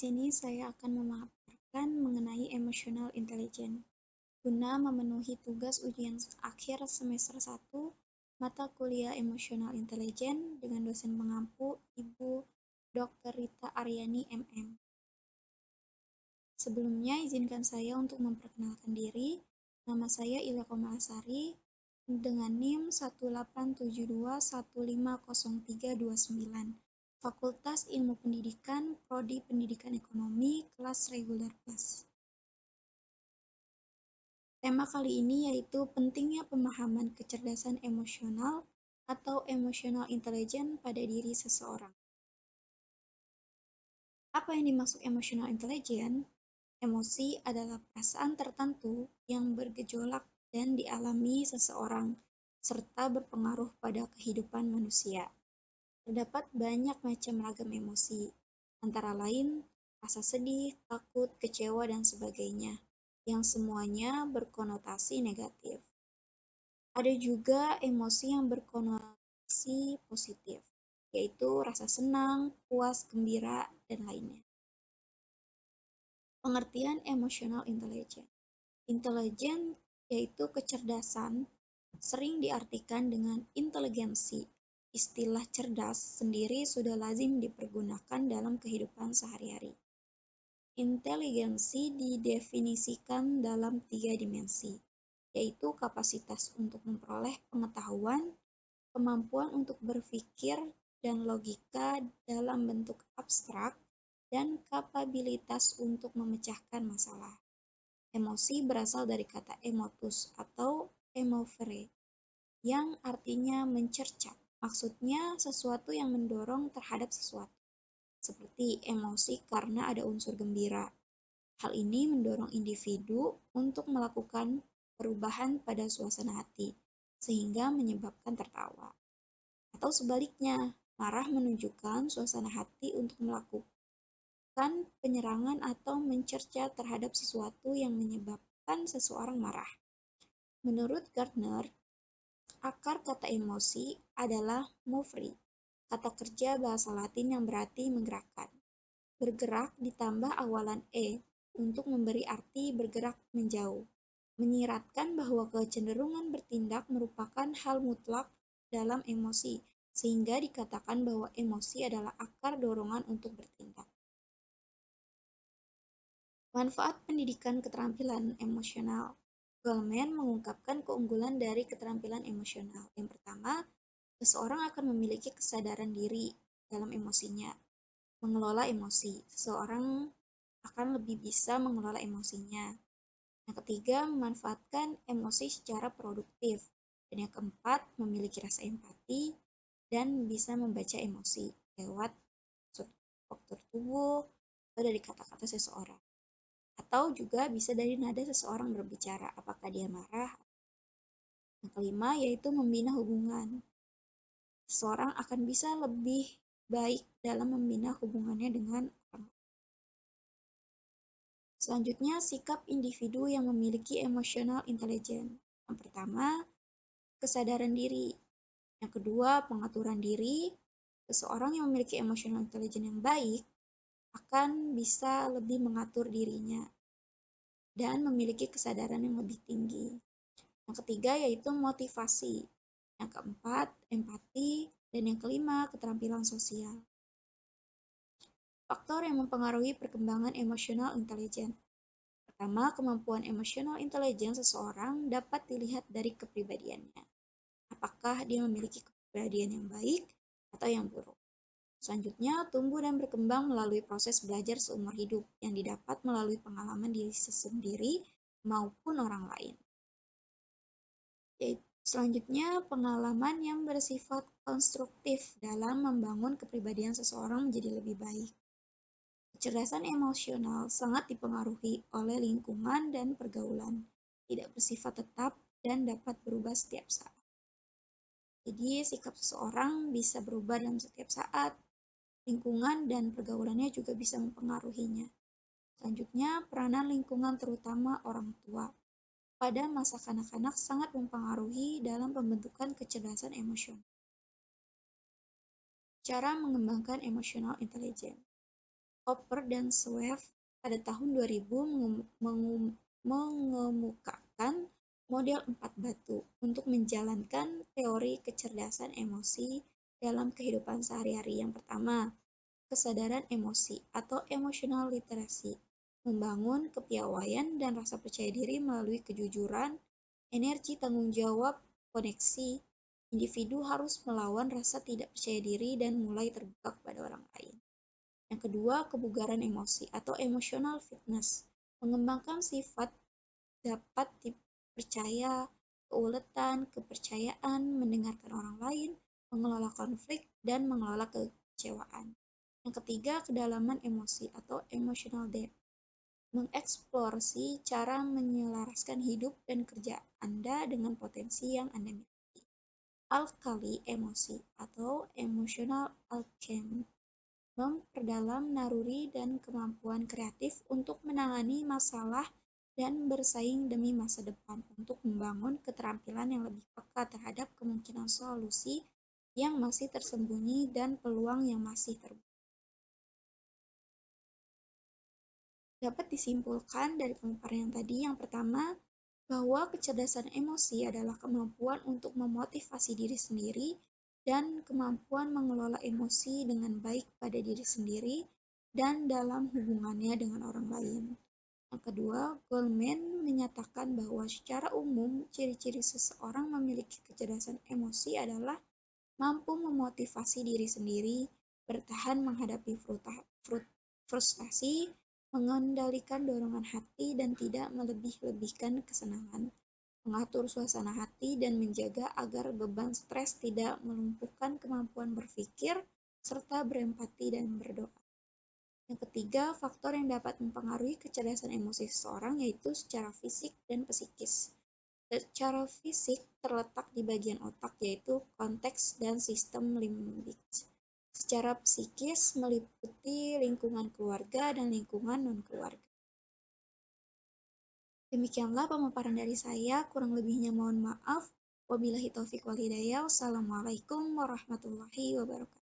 sini saya akan memaparkan mengenai emotional intelligence. Guna memenuhi tugas ujian akhir semester 1, mata kuliah Emotional Intelligence dengan dosen pengampu Ibu Dr. Rita Aryani MM. Sebelumnya izinkan saya untuk memperkenalkan diri. Nama saya Ila Komalasari dengan NIM 187215039, Fakultas Ilmu Pendidikan, Prodi Pendidikan Ekonomi, kelas reguler plus. Tema kali ini yaitu pentingnya pemahaman kecerdasan emosional atau emotional intelligence pada diri seseorang. Apa yang dimaksud emotional intelligence? Emosi adalah perasaan tertentu yang bergejolak dan dialami seseorang, serta berpengaruh pada kehidupan manusia. Terdapat banyak macam ragam emosi, antara lain rasa sedih, takut, kecewa, dan sebagainya, yang semuanya berkonotasi negatif. Ada juga emosi yang berkonotasi positif, yaitu rasa senang, puas, gembira, dan lainnya. Pengertian emotional intelligence. Intelligence yaitu kecerdasan, sering diartikan dengan inteligensi. Istilah cerdas sendiri sudah lazim dipergunakan dalam kehidupan sehari-hari. Inteligensi didefinisikan dalam 3 dimensi, yaitu kapasitas untuk memperoleh pengetahuan, kemampuan untuk berpikir dan logika dalam bentuk abstrak, dan kapabilitas untuk memecahkan masalah. Emosi berasal dari kata emotus atau emovere, yang artinya mencerca. Maksudnya sesuatu yang mendorong terhadap sesuatu, seperti emosi karena ada unsur gembira. Hal ini mendorong individu untuk melakukan perubahan pada suasana hati, sehingga menyebabkan tertawa. Atau sebaliknya, marah menunjukkan suasana hati untuk melakukan penyerangan atau mencerca terhadap sesuatu yang menyebabkan seseorang marah. Menurut Gardner, akar kata emosi adalah movere, kata kerja bahasa Latin yang berarti menggerakkan. Bergerak ditambah awalan "e" untuk memberi arti bergerak menjauh, menyiratkan bahwa kecenderungan bertindak merupakan hal mutlak dalam emosi, sehingga dikatakan bahwa emosi adalah akar dorongan untuk bertindak. Manfaat pendidikan keterampilan emosional. Goleman mengungkapkan keunggulan dari keterampilan emosional. Yang pertama, seseorang akan memiliki kesadaran diri dalam emosinya. Mengelola emosi. Seseorang akan lebih bisa mengelola emosinya. Yang ketiga, memanfaatkan emosi secara produktif. Dan yang keempat, memiliki rasa empati dan bisa membaca emosi lewat struktur tubuh atau dari kata-kata seseorang. Atau juga bisa dari nada seseorang berbicara, apakah dia marah. Yang kelima, yaitu membina hubungan. Seseorang akan bisa lebih baik dalam membina hubungannya dengan orang. Selanjutnya, sikap individu yang memiliki emotional intelligence. Yang pertama, kesadaran diri. Yang kedua, pengaturan diri. Seseorang yang memiliki emotional intelligence yang baik akan bisa lebih mengatur dirinya dan memiliki kesadaran yang lebih tinggi. Yang ketiga yaitu motivasi. Yang keempat, empati. Dan yang kelima, keterampilan sosial. Faktor yang mempengaruhi perkembangan emotional intelligence. Pertama, kemampuan emotional intelligence seseorang dapat dilihat dari kepribadiannya. Apakah dia memiliki kepribadian yang baik atau yang buruk. Selanjutnya, tumbuh dan berkembang melalui proses belajar seumur hidup yang didapat melalui pengalaman diri sendiri maupun orang lain. Selanjutnya, pengalaman yang bersifat konstruktif dalam membangun kepribadian seseorang menjadi lebih baik. Kecerdasan emosional sangat dipengaruhi oleh lingkungan dan pergaulan, tidak bersifat tetap dan dapat berubah setiap saat. Jadi, sikap seseorang bisa berubah dalam setiap saat, lingkungan dan pergaulannya juga bisa mempengaruhinya. Selanjutnya, peranan lingkungan terutama orang tua pada masa kanak-kanak sangat mempengaruhi dalam pembentukan kecerdasan emosional. Cara mengembangkan emotional intelligence. Hopper dan Swift pada tahun 2000 mengemukakan model empat batu untuk menjalankan teori kecerdasan emosi dalam kehidupan sehari-hari. Yang pertama, kesadaran emosi atau emotional literacy, membangun kepiawaian dan rasa percaya diri melalui kejujuran, energi tanggung jawab, koneksi. Individu harus melawan rasa tidak percaya diri dan mulai terbuka kepada orang lain. Yang kedua, kebugaran emosi atau emotional fitness, mengembangkan sifat dapat dipercaya, keuletan, kepercayaan, mendengarkan orang lain, mengelola konflik, dan mengelola kekecewaan. Yang ketiga, kedalaman emosi atau emotional depth, mengeksplorasi cara menyelaraskan hidup dan kerja Anda dengan potensi yang Anda miliki. Alkali emosi atau emotional alchemy, memperdalam naluri dan kemampuan kreatif untuk menangani masalah dan bersaing demi masa depan, untuk membangun keterampilan yang lebih peka terhadap kemungkinan solusi yang masih tersembunyi dan peluang yang masih terbuka. Dapat disimpulkan dari pemaparan yang tadi, yang pertama, bahwa kecerdasan emosi adalah kemampuan untuk memotivasi diri sendiri dan kemampuan mengelola emosi dengan baik pada diri sendiri dan dalam hubungannya dengan orang lain. Yang kedua, Goldman menyatakan bahwa secara umum ciri-ciri seseorang memiliki kecerdasan emosi adalah mampu memotivasi diri sendiri, bertahan menghadapi frustasi, mengendalikan dorongan hati dan tidak melebih-lebihkan kesenangan, mengatur suasana hati dan menjaga agar beban stres tidak melumpuhkan kemampuan berpikir, serta berempati dan berdoa. Yang ketiga, faktor yang dapat mempengaruhi kecerdasan emosi seseorang yaitu secara fisik dan psikis. Secara fisik terletak di bagian otak yaitu konteks dan sistem limbik. Secara psikis meliputi lingkungan keluarga dan lingkungan non-keluarga. Demikianlah pemaparan dari saya, kurang lebihnya mohon maaf. Wabillahi taufiq wal hidayah. Wassalamualaikum warahmatullahi wabarakatuh.